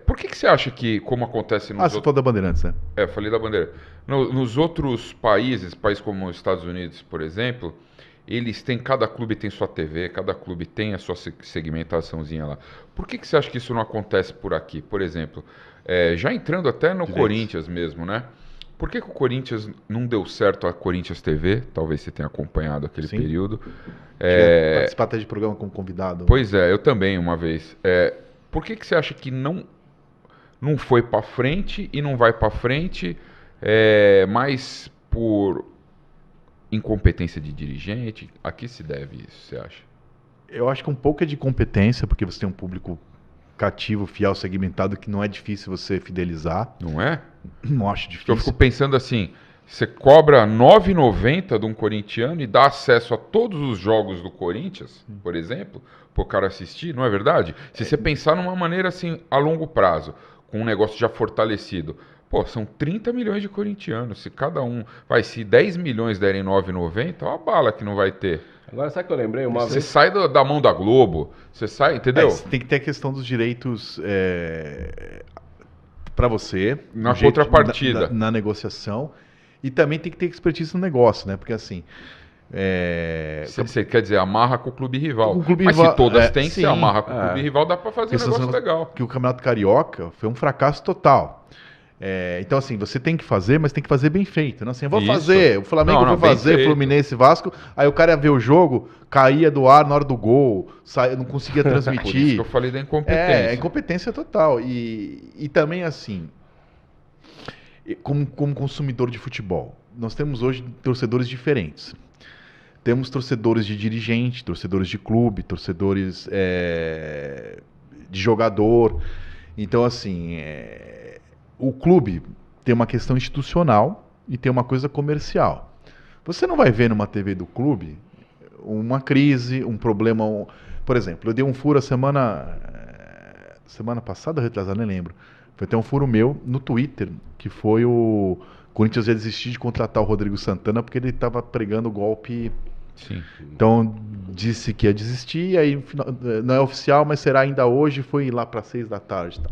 Por que você acha que, como acontece nos Você falou da Bandeirantes, né? falei da bandeira. Nos outros países como os Estados Unidos, por exemplo, cada clube tem sua TV, cada clube tem a sua segmentaçãozinha lá. Por que você acha que isso não acontece por aqui? Por exemplo, já entrando até no Direitos. Corinthians mesmo, né? Por que o Corinthians não deu certo a Corinthians TV? Talvez você tenha acompanhado aquele Sim. período. Cheguei a participar até de programa como convidado. Pois é, eu também uma vez. Por que você acha que não foi para frente e não vai para frente, mais por incompetência de dirigente? A que se deve isso, você acha? Eu acho que um pouco é de competência, porque você tem um público cativo, fiel, segmentado, que não é difícil você fidelizar. Não é? Não acho Porque eu fico difícil. pensando assim, você cobra R$ 9,90 de um corintiano e dá acesso a todos os jogos do Corinthians, por exemplo, para o cara assistir, não é verdade? Se você pensar numa maneira assim, a longo prazo, com um negócio já fortalecido, pô, são 30 milhões de corintianos, se cada um, se 10 milhões derem R$ 9,90, olha a bala que não vai ter. Agora, sabe o que eu lembrei? Uma Você vez. sai da mão da Globo, você sai, entendeu? Você tem que ter a questão dos direitos para você. Na do jeito- contrapartida. Na negociação. E também tem que ter expertise no negócio, né? Porque assim... Você quer dizer, amarra com o clube rival. Com o clube Mas rival, se todas têm, sim. você amarra com o clube rival, dá pra fazer um negócio legal. Que o Campeonato Carioca foi um fracasso total. Então, assim, você tem que fazer, mas tem que fazer bem feito. Não assim, eu vou Isso. fazer, o Flamengo Não, foi bem fazer, feito. Fluminense, Vasco, aí o cara ia ver o jogo, caía do ar na hora do gol, não conseguia Por isso transmitir. que eu falei da incompetência. É incompetência total. E também, assim, como consumidor de futebol, nós temos hoje torcedores diferentes. Temos torcedores de dirigente, torcedores de clube, torcedores de jogador. Então, assim, o clube tem uma questão institucional e tem uma coisa comercial. Você não vai ver numa TV do clube uma crise, um problema. Por exemplo, eu dei um furo a semana passada, retrasada, nem lembro. Foi até um furo meu no Twitter, que foi o Corinthians ia desistir de contratar o Rodrigo Santana porque ele estava pregando golpe. Sim. Então disse que ia desistir, aí não é oficial, mas será ainda hoje, foi lá para 6 da tarde. Tá.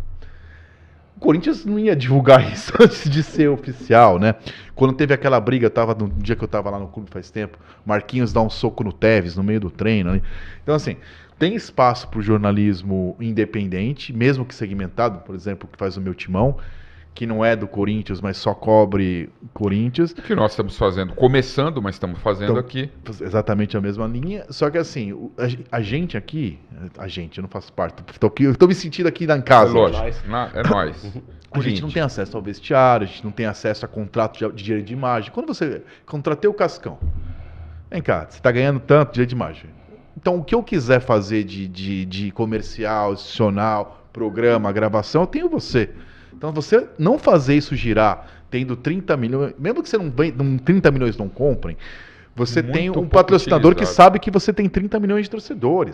O Corinthians não ia divulgar isso antes de ser oficial, né? Quando teve aquela briga, no dia que eu estava lá no clube faz tempo, Marquinhos dá um soco no Tevez no meio do treino. Né? Então, assim, tem espaço para o jornalismo independente, mesmo que segmentado, por exemplo, que faz o meu Timão, que não é do Corinthians, mas só cobre Corinthians. O que nós estamos fazendo? Começando, mas estamos fazendo aqui. Exatamente a mesma linha. Só que assim, a gente aqui... eu não faço parte. Estou me sentindo aqui em casa. Lógico, é nós. A gente não tem acesso ao vestiário, a gente não tem acesso a contrato de direito de imagem. Quando você contratei o Cascão, vem cá, você está ganhando tanto direito de imagem. Então, o que eu quiser fazer de comercial, institucional, programa, gravação, eu tenho você. Então, você não fazer isso girar, tendo 30 milhões, mesmo que você não 30 milhões não comprem, você tem um patrocinador que sabe que você tem 30 milhões de torcedores.